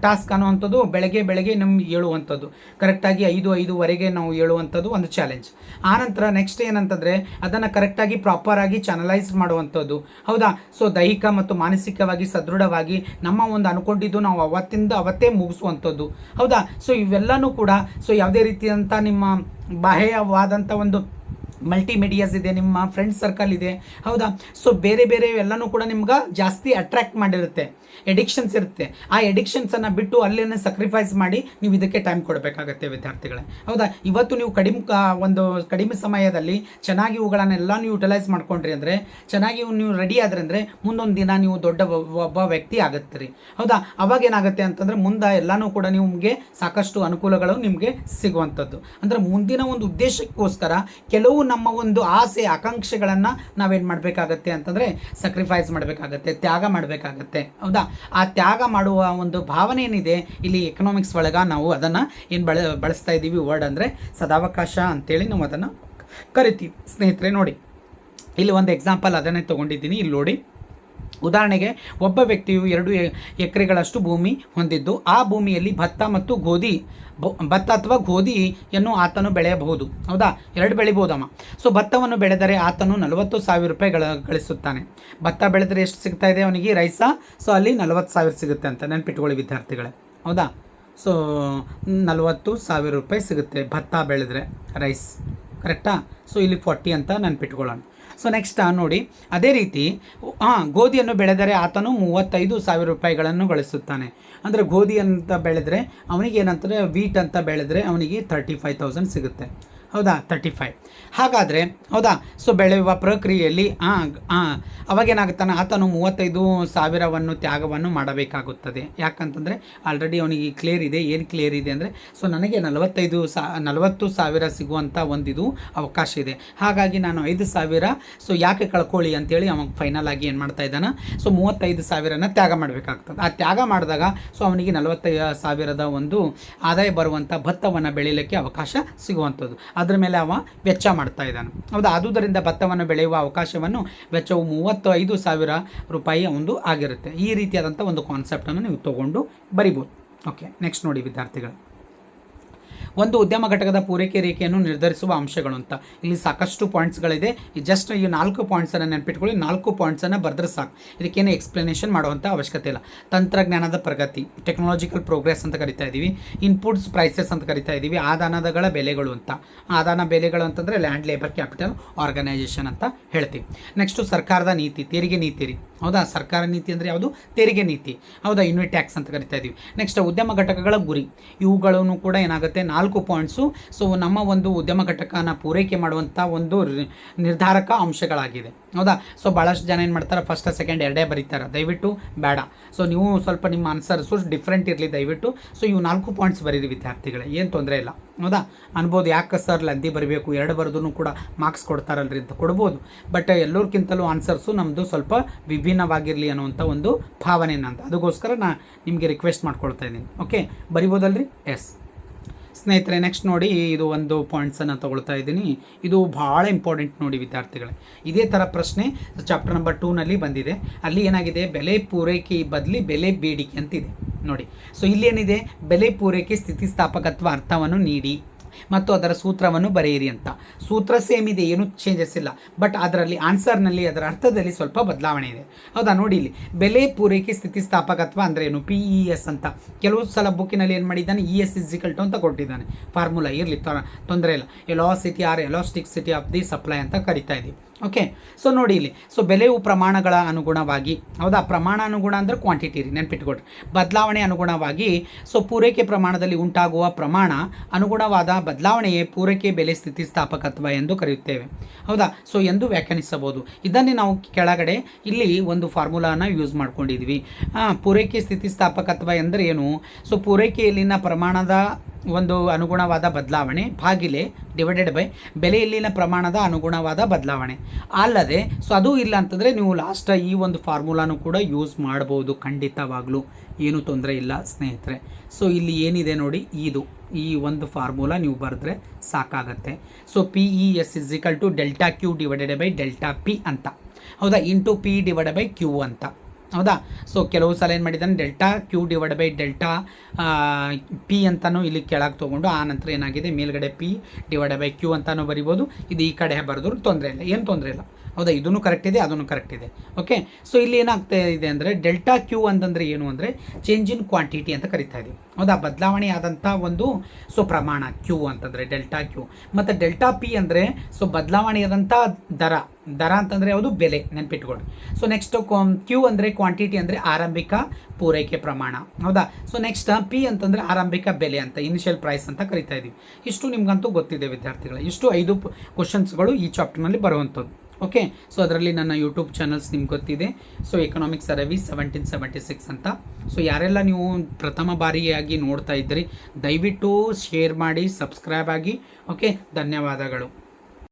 ಟಾಸ್ಕ್ ಅನ್ನುವಂಥದ್ದು ಬೆಳಗ್ಗೆ ನಮ್ಗೆ ಏಳುವಂಥದ್ದು, ಕರೆಕ್ಟಾಗಿ 5:05 ನಾವು ಏಳುವಂಥದ್ದು ಒಂದು ಚಾಲೆಂಜ್. ಆನಂತರ ನೆಕ್ಸ್ಟ್ ಏನಂತಂದರೆ ಅದನ್ನು ಕರೆಕ್ಟಾಗಿ ಪ್ರಾಪರಾಗಿ ಚಾನಲೈಸ್ ಮಾಡುವಂಥದ್ದು. ಹೌದಾ, ಸೊ ದೈಹಿಕ ಮತ್ತು ಮಾನಸಿಕವಾಗಿ ಸದೃಢವಾಗಿ ನಮ್ಮ ಒಂದು ಅನ್ಕೊಂಡಿದ್ದು ನಾವು ಅವತ್ತೇ ಮುಗಿಸುವಂಥದ್ದು. ಹೌದಾ, ಸೊ ಇವೆಲ್ಲನೂ ಕೂಡ ಸೊ ಯಾವುದೇ ರೀತಿಯಂಥ ನಿಮ್ಮ ಬಾಹ್ಯವಾದಂಥ ಒಂದು ಮಲ್ಟಿಮೀಡಿಯಾಸ್ ಇದೆ, ನಿಮ್ಮ ಫ್ರೆಂಡ್ ಸರ್ಕಲ್ ಇದೆ. ಹೌದಾ, ಸೊ ಬೇರೆ ಎಲ್ಲನೂ ಕೂಡ ನಿಮ್ಗೆ ಜಾಸ್ತಿ ಅಟ್ರ್ಯಾಕ್ಟ್ ಮಾಡಿರುತ್ತೆ, ಎಡಿಕ್ಷನ್ಸ್ ಇರುತ್ತೆ. ಆ ಎಡಿಕ್ಷನ್ಸನ್ನು ಬಿಟ್ಟು ಅಲ್ಲೇನೆ ಸಕ್ರಿಫೈಸ್ ಮಾಡಿ ನೀವು ಇದಕ್ಕೆ ಟೈಮ್ ಕೊಡಬೇಕಾಗತ್ತೆ ವಿದ್ಯಾರ್ಥಿಗಳೇ. ಹೌದಾ, ಇವತ್ತು ನೀವು ಕಡಿಮೆ ಸಮಯದಲ್ಲಿ ಚೆನ್ನಾಗಿ ಇವುಗಳನ್ನೆಲ್ಲ ನೀವು ಯುಟಿಲೈಸ್ ಮಾಡ್ಕೊಂಡ್ರಿ ಅಂದರೆ, ಚೆನ್ನಾಗಿ ನೀವು ರೆಡಿ ಆದ್ರೆ ಅಂದರೆ ಮುಂದೊಂದು ದಿನ ನೀವು ದೊಡ್ಡ ಒಬ್ಬ ವ್ಯಕ್ತಿ ಆಗುತ್ತೀರಿ. ಹೌದಾ, ಅವಾಗ ಏನಾಗುತ್ತೆ ಅಂತಂದರೆ ಮುಂದೆ ಎಲ್ಲನೂ ಕೂಡ ನಿಮಗೆ ಸಾಕಷ್ಟು ಅನುಕೂಲಗಳು ನಿಮಗೆ ಸಿಗುವಂಥದ್ದು. ಅಂದರೆ ಮುಂದಿನ ಒಂದು ಉದ್ದೇಶಕ್ಕೋಸ್ಕರ ಕೆಲವು ನಮ್ಮ ಒಂದು ಆಸೆ ಆಕಾಂಕ್ಷೆಗಳನ್ನು ನಾವೇನು ಮಾಡಬೇಕಾಗತ್ತೆ ಅಂತಂದರೆ ಸಕ್ರಿಫೈಸ್ ಮಾಡಬೇಕಾಗತ್ತೆ, ತ್ಯಾಗ ಮಾಡಬೇಕಾಗತ್ತೆ. ಹೌದಾ, ಆ ತ್ಯಾಗ ಮಾಡುವ ಒಂದು ಭಾವನೆ ಏನಿದೆ ಇಲ್ಲಿ ಎಕನಾಮಿಕ್ಸ್ ಒಳಗೆ ನಾವು ಅದನ್ನು ಏನು ಬಳಸ್ತಾ ಇದ್ದೀವಿ, ವರ್ಡ್ ಅಂದರೆ ಸದಾವಕಾಶ ಅಂತೇಳಿ ನಾವು ಅದನ್ನು ಕರಿತೀವಿ. ಸ್ನೇಹಿತರೆ ನೋಡಿ, ಇಲ್ಲಿ ಒಂದು ಎಕ್ಸಾಂಪಲ್ ಅದನ್ನೇ ತೊಗೊಂಡಿದ್ದೀನಿ. ಇಲ್ಲಿ ನೋಡಿ, ಉದಾಹರಣೆಗೆ ಒಬ್ಬ ವ್ಯಕ್ತಿಯು 2 ಎಕರೆಗಳಷ್ಟು ಭೂಮಿ ಹೊಂದಿದ್ದು ಆ ಭೂಮಿಯಲ್ಲಿ ಭತ್ತ ಅಥವಾ ಗೋಧಿಯನ್ನು ಆತನು ಬೆಳೆಯಬಹುದು. ಹೌದಾ, 2 ಬೆಳಿಬೋದಮ್ಮ. ಸೊ ಭತ್ತವನ್ನು ಬೆಳೆದರೆ ಆತನು 40,000 ರೂಪಾಯಿ ಗಳಿಸುತ್ತಾನೆ. ಭತ್ತ ಬೆಳೆದರೆ ಎಷ್ಟು ಸಿಗ್ತಾ ಇದೆ ಅವನಿಗೆ, ರೈಸ, ಸೊ ಅಲ್ಲಿ 40,000 ಸಿಗುತ್ತೆ ಅಂತ ನೆನ್ಪಿಟ್ಕೊಳ್ಳಿ ವಿದ್ಯಾರ್ಥಿಗಳೇ. ಹೌದಾ, ಸೊ 40,000 ರೂಪಾಯಿ ಸಿಗುತ್ತೆ ಭತ್ತ ಬೆಳೆದರೆ, ರೈಸ್, ಕರೆಕ್ಟಾ. ಸೊ ಇಲ್ಲಿ 40 ಅಂತ ನೆನ್ಪಿಟ್ಕೊಳ್ಳೋಣ. ಸೊ ನೆಕ್ಸ್ಟ್ ನೋಡಿ, ಅದೇ ರೀತಿ ಗೋಧಿಯನ್ನು ಬೆಳೆದರೆ ಆತನು 35,000 ರೂಪಾಯಿಗಳನ್ನು ಗಳಿಸುತ್ತಾನೆ. ಅಂದರೆ ಗೋಧಿ ಅಂತ ಬೆಳೆದರೆ ಅವನಿಗೆ ಏನಂತಾರೆ, ವೀಟ್ ಅಂತ ಬೆಳೆದರೆ ಅವನಿಗೆ 35,000 ಸಿಗುತ್ತೆ. ಹೌದಾ 35. ಹಾಗಾದರೆ ಹೌದಾ, ಸೊ ಬೆಳೆಯುವ ಪ್ರಕ್ರಿಯೆಯಲ್ಲಿ ಅವಾಗೇನಾಗುತ್ತಾನೆ, ಆತನು 35,000 ತ್ಯಾಗವನ್ನು ಮಾಡಬೇಕಾಗುತ್ತದೆ. ಯಾಕಂತಂದರೆ ಆಲ್ರೆಡಿ ಅವನಿಗೆ ಕ್ಲಿಯರ್ ಇದೆ. ಏನು ಕ್ಲಿಯರ್ ಇದೆ ಅಂದರೆ, ಸೊ ನನಗೆ 40,000 ಸಿಗುವಂಥ ಒಂದಿದು ಅವಕಾಶ ಇದೆ, ಹಾಗಾಗಿ ನಾನು 5,000 ಸೊ ಯಾಕೆ ಕಳ್ಕೊಳ್ಳಿ ಅಂತೇಳಿ ಅವಾಗ ಫೈನಲ್ ಆಗಿ ಏನು ಮಾಡ್ತಾ ಇದ್ದಾನೆ, ಸೊ 35,000 ತ್ಯಾಗ ಮಾಡಬೇಕಾಗ್ತದೆ. ಆ ತ್ಯಾಗ ಮಾಡಿದಾಗ ಸೊ ಅವನಿಗೆ 45,000 ಒಂದು ಆದಾಯ ಬರುವಂಥ ಭತ್ತವನ್ನು ಬೆಳೀಲಿಕ್ಕೆ ಅವಕಾಶ ಸಿಗುವಂಥದ್ದು. ಅದರ ಮೇಲೆ ಅವ ವೆಚ್ಚ ಮಾಡ್ತಾ ಇದ್ದಾನೆ. ಹೌದಾ, ಆದುದರಿಂದ ಭತ್ತವನ್ನು ಬೆಳೆಯುವ ಅವಕಾಶವನ್ನು ವೆಚ್ಚವು 35,000 ರೂಪಾಯಿ ಒಂದು ಆಗಿರುತ್ತೆ. ಈ ರೀತಿಯಾದಂಥ ಒಂದು ಕಾನ್ಸೆಪ್ಟನ್ನು ನೀವು ತೊಗೊಂಡು ಬರಿಬೋದು. ಓಕೆ, ನೆಕ್ಸ್ಟ್ ನೋಡಿ ವಿದ್ಯಾರ್ಥಿಗಳು, ಒಂದು ಉದ್ಯಮ ಘಟಕದ ಪೂರೈಕೆ ರೇಖೆಯನ್ನು ನಿರ್ಧರಿಸುವ ಅಂಶಗಳು ಅಂತ ಇಲ್ಲಿ ಸಾಕಷ್ಟು ಪಾಯಿಂಟ್ಸ್ಗಳಿದೆ. ಜಸ್ಟ್ ಈ 4 ಪಾಯಿಂಟ್ಸನ್ನು ನೆನಪಿಟ್ಕೊಳ್ಳಿ. 4 ಪಾಯಿಂಟ್ಸನ್ನು ಬರೆದ್ರೆ ಸಾಕು, ಇದಕ್ಕೇನು ಎಕ್ಸ್ಪ್ಲನೇಷನ್ ಮಾಡುವಂಥ ಅವಶ್ಯಕತೆ ಇಲ್ಲ. ತಂತ್ರಜ್ಞಾನದ ಪ್ರಗತಿ, ಟೆಕ್ನಾಲಜಿಕಲ್ ಪ್ರೋಗ್ರೆಸ್ ಅಂತ ಕರಿತಾ ಇದ್ದೀವಿ. ಇನ್ಪುಟ್ಸ್ ಪ್ರೈಸಸ್ ಅಂತ ಕರಿತಾ ಇದ್ದೀವಿ. ಆದಾನಗಳ ಬೆಲೆಗಳು ಅಂತ. ಆದಾನ ಬೆಲೆಗಳು ಅಂತಂದರೆ ಲ್ಯಾಂಡ್ ಲೇಬರ್ ಕ್ಯಾಪಿಟಲ್ ಆರ್ಗನೈಸೇಷನ್ ಅಂತ ಹೇಳ್ತೀವಿ. ನೆಕ್ಸ್ಟು ಸರ್ಕಾರದ ನೀತಿ, ತೆರಿಗೆ ನೀತಿ ರೀ. ಹೌದಾ, ಸರ್ಕಾರ ನೀತಿ ಅಂದರೆ ಯಾವುದು? ತೆರಿಗೆ ನೀತಿ. ಹೌದಾ, ಯೂನಿಟ್ ಟ್ಯಾಕ್ಸ್ ಅಂತ ಕರಿತಾ ಇದ್ದೀವಿ. ನೆಕ್ಸ್ಟ್ ಉದ್ಯಮ ಘಟಕಗಳ ಗುರಿ, ಇವುಗಳನ್ನು ಕೂಡ ಏನಾಗುತ್ತೆ 4 ಪಾಯಿಂಟ್ಸು. ಸೊ ನಮ್ಮ ಒಂದು ಉದ್ಯಮ ಘಟಕನ ಪೂರೈಕೆ ಮಾಡುವಂಥ ಒಂದು ನಿರ್ಧಾರಕ ಅಂಶಗಳಾಗಿದೆ. ಹೌದಾ, ಸೊ ಭಾಳಷ್ಟು ಜನ ಏನು ಮಾಡ್ತಾರೆ, ಫಸ್ಟ್ ಸೆಕೆಂಡ್ ಎರಡೇ ಬರೀತಾರೆ. ದಯವಿಟ್ಟು ಬೇಡ. ಸೊ ನೀವು ಸ್ವಲ್ಪ ನಿಮ್ಮ ಆನ್ಸರ್ಸು ಡಿಫ್ರೆಂಟ್ ಇರಲಿ ದಯವಿಟ್ಟು. ಸೊ ಇವು 4 ಪಾಯಿಂಟ್ಸ್ ಬರೀರಿ ವಿದ್ಯಾರ್ಥಿಗಳೇ, ಏನು ತೊಂದರೆ ಇಲ್ಲ. ಹೌದಾ, ಅನ್ಬೋದು ಯಾಕೆ ಸರ್ ಲಂದಿ ಬರಬೇಕು, 2 ಬರೆದು ಕೂಡ ಮಾರ್ಕ್ಸ್ ಕೊಡ್ತಾರಲ್ರಿ ಅಂತ ಕೊಡ್ಬೋದು. ಬಟ್ ಎಲ್ಲರಿಗಿಂತಲೂ ಆನ್ಸರ್ಸು ನಮ್ಮದು ಸ್ವಲ್ಪ ವಿಭಿನ್ನವಾಗಿರಲಿ ಅನ್ನುವಂಥ ಒಂದು ಭಾವನೆ ನಂತ. ಅದಕ್ಕೋಸ್ಕರ ನಾನು ನಿಮಗೆ ರಿಕ್ವೆಸ್ಟ್ ಮಾಡ್ಕೊಳ್ತಾ ಇದ್ದೀನಿ. ಓಕೆ, ಬರಿಬೋದಲ್ರಿ? ಎಸ್ ಸ್ನೇಹಿತರೆ, ನೆಕ್ಸ್ಟ್ ನೋಡಿ, ಇದು ಒಂದು ಪಾಯಿಂಟ್ಸನ್ನು ತೊಗೊಳ್ತಾ ಇದ್ದೀನಿ. ಇದು ಭಾಳ ಇಂಪಾರ್ಟೆಂಟ್ ನೋಡಿ ವಿದ್ಯಾರ್ಥಿಗಳೇ. ಇದೇ ಥರ ಪ್ರಶ್ನೆ ಚಾಪ್ಟರ್ ನಂಬರ್ 2ನಲ್ಲಿ ಬಂದಿದೆ. ಅಲ್ಲಿ ಏನಾಗಿದೆ, ಬೆಲೆ ಪೂರೈಕೆ ಬದಲಿ ಬೆಲೆ ಬೇಡಿಕೆ ಅಂತಿದೆ ನೋಡಿ. ಸೊ ಇಲ್ಲೇನಿದೆ, ಬೆಲೆ ಪೂರೈಕೆ ಸ್ಥಿತಿಸ್ಥಾಪಕತ್ವ ಅರ್ಥವನ್ನು ನೀಡಿ ಮತ್ತು ಅದರ ಸೂತ್ರವನ್ನು ಬರೆಯಿರಿ ಅಂತ. ಸೂತ್ರ ಸೇಮ್ ಇದೆ, ಏನೂ ಚೇಂಜಸ್ ಇಲ್ಲ. ಬಟ್ ಅದರಲ್ಲಿ ಆನ್ಸರ್ನಲ್ಲಿ ಅದರ ಅರ್ಥದಲ್ಲಿ ಸ್ವಲ್ಪ ಬದಲಾವಣೆ ಇದೆ. ಹೌದಾ, ನೋಡಿ ಇಲ್ಲಿ ಬೆಲೆ ಪೂರೈಕೆ ಸ್ಥಿತಿಸ್ಥಾಪಕತ್ವ ಅಂದರೆ ಏನು, PES ಅಂತ. ಕೆಲವು ಸಲ ಬುಕ್ಕಿನಲ್ಲಿ ಏನು ಮಾಡಿದ್ದಾನೆ, ES = ಅಂತ ಕೊಟ್ಟಿದ್ದಾನೆ. ಫಾರ್ಮುಲಾ ಇರಲಿ, ತೊಂದರೆ ಇಲ್ಲ. ಎಲಾಸಿಟಿ ಆರ್ ಎಲಾಸ್ಟಿಕ್ಸಿಟಿ ಆಫ್ ದಿ ಸಪ್ಲೈ ಅಂತ ಕರಿತಾ ಇದ್ದೀವಿ. ಓಕೆ, ಸೊ ನೋಡಿ ಇಲ್ಲಿ, ಸೊ ಬೆಲೆಯು ಪ್ರಮಾಣಗಳ ಅನುಗುಣವಾಗಿ, ಹೌದಾ, ಪ್ರಮಾಣ ಅನುಗುಣ ಅಂದರೆ ಕ್ವಾಂಟಿಟಿ ರೀ, ನೆನ್ಪಿಟ್ಕೊಡ್ರಿ. ಬದಲಾವಣೆ ಅನುಗುಣವಾಗಿ, ಸೊ ಪೂರೈಕೆ ಪ್ರಮಾಣದಲ್ಲಿ ಉಂಟಾಗುವ ಪ್ರಮಾಣ ಅನುಗುಣವಾದ ಬದಲಾವಣೆಯೇ ಪೂರೈಕೆ ಬೆಲೆ ಸ್ಥಿತಿಸ್ಥಾಪಕತ್ವ ಎಂದು ಕರೆಯುತ್ತೇವೆ. ಹೌದಾ, ಸೊ ಎಂದು ವ್ಯಾಖ್ಯಾನಿಸಬಹುದು. ಇದನ್ನೇ ನಾವು ಕೆಳಗಡೆ ಇಲ್ಲಿ ಒಂದು ಫಾರ್ಮುಲಾನ ಯೂಸ್ ಮಾಡ್ಕೊಂಡಿದ್ವಿ. ಪೂರೈಕೆ ಸ್ಥಿತಿಸ್ಥಾಪಕತ್ವ ಎಂದರೆ ಏನು, ಸೊ ಪೂರೈಕೆಯಲ್ಲಿನ ಪ್ರಮಾಣದ ಒಂದು ಅನುಗುಣವಾದ ಬದಲಾವಣೆ ಭಾಗಿಲೆ ಡಿವೈಡೆಡ್ ಬೈ ಬೆಲೆಯಲ್ಲಿನ ಪ್ರಮಾಣದ ಅನುಗುಣವಾದ ಬದಲಾವಣೆ ಅಲ್ಲದೆ. ಸೊ ಅದು ಇಲ್ಲ ಅಂತಂದರೆ ನೀವು ಲಾಸ್ಟ್ ಈ ಒಂದು ಫಾರ್ಮುಲಾನು ಕೂಡ ಯೂಸ್ ಮಾಡ್ಬೋದು, ಖಂಡಿತವಾಗ್ಲೂ ಏನೂ ತೊಂದರೆ ಇಲ್ಲ ಸ್ನೇಹಿತರೆ. ಸೊ ಇಲ್ಲಿ ಏನಿದೆ ನೋಡಿ, ಈ ಒಂದು ಫಾರ್ಮುಲಾ ನೀವು ಬರೆದ್ರೆ ಸಾಕಾಗತ್ತೆ. So PES = ΔQ divided by ΔP ಅಂತ. ಹೌದಾ, into P divided by Q ಅಂತ. ಹೌದಾ, ಸೊ ಕೆಲವು ಸಲ ಏನು ಮಾಡಿದ್ದಾನೆ, ΔQ ಡಿವೈಡ್ ಬೈ ΔP ಅಂತಲೂ ಇಲ್ಲಿ ಕೆಳಗೆ ತೊಗೊಂಡು ಆ ನಂತರ ಏನಾಗಿದೆ ಮೇಲ್ಗಡೆ P ಡಿವೈಡ್ ಬೈ Q ಅಂತಲೂ ಬರಿಬೋದು. ಇದು ಈ ಕಡೆ ಬರೆದ್ರು ತೊಂದರೆ ಇಲ್ಲ, ಏನು ತೊಂದರೆ ಇಲ್ಲ. ಹೌದಾ, ಇದೂ ಕರೆಕ್ಟ್ ಇದೆ, ಅದೂ ಕರೆಕ್ಟ್ ಇದೆ. ಓಕೆ, ಸೊ ಇಲ್ಲಿ ಏನಾಗ್ತಾ ಇದೆ ಅಂದರೆ ΔQ ಅಂತಂದರೆ ಏನು ಅಂದರೆ ಚೇಂಜ್ ಇನ್ ಕ್ವಾಂಟಿಟಿ ಅಂತ ಕರಿತಾ ಇದ್ದೀವಿ. ಹೌದಾ, ಬದಲಾವಣೆ ಆದಂಥ ಒಂದು ಸೊ ಪ್ರಮಾಣ Q ಅಂತಂದರೆ ΔQ. ಮತ್ತು ΔP ಅಂದರೆ ಸೊ ಬದಲಾವಣೆಯಾದಂಥ ದರ ಅಂತಂದರೆ ಯಾವುದು, ಬೆಲೆ, ನೆನ್ಪಿಟ್ಕೊಳ್ಳಿ. ಸೊ ನೆಕ್ಸ್ಟ್ Q ಅಂದರೆ ಕ್ವಾಂಟಿಟಿ ಅಂದರೆ ಆರಂಭಿಕ ಪೂರೈಕೆ ಪ್ರಮಾಣ. ಹೌದಾ, ಸೊ ನೆಕ್ಸ್ಟ್ P ಅಂತಂದರೆ ಆರಂಭಿಕ ಬೆಲೆ ಅಂತ, ಇನಿಷಿಯಲ್ ಪ್ರೈಸ್ ಅಂತ ಕರಿತಾ ಇದ್ದೀವಿ. ಇಷ್ಟು ನಿಮ್ಗಂತೂ ಗೊತ್ತಿದೆ ವಿದ್ಯಾರ್ಥಿಗಳೇ. ಇಷ್ಟು 5 ಕ್ವಶನ್ಸ್ಗಳು ಈ ಚಾಪ್ಟರ್ನಲ್ಲಿ ಬರುವಂಥದ್ದು. ಓಕೆ, ಸೊ ಅದರಲ್ಲಿ ನನ್ನ ಯೂಟ್ಯೂಬ್ ಚಾನಲ್ಸ್ ನಿಮ್ಗೆ ಗೊತ್ತಿದೆ. ಸೊ ಎಕನಾಮಿಕ್ ಸರ್ವಿಸ್ 1776 ಅಂತ. ಸೊ ಯಾರೆಲ್ಲ ನೀವು ಪ್ರಥಮ ಬಾರಿಯಾಗಿ ನೋಡ್ತಾ ಇದ್ದೀರಿ, ದಯವಿಟ್ಟು ಶೇರ್ ಮಾಡಿ, ಸಬ್ಸ್ಕ್ರೈಬ್ ಆಗಿ. ಓಕೆ, ಧನ್ಯವಾದಗಳು.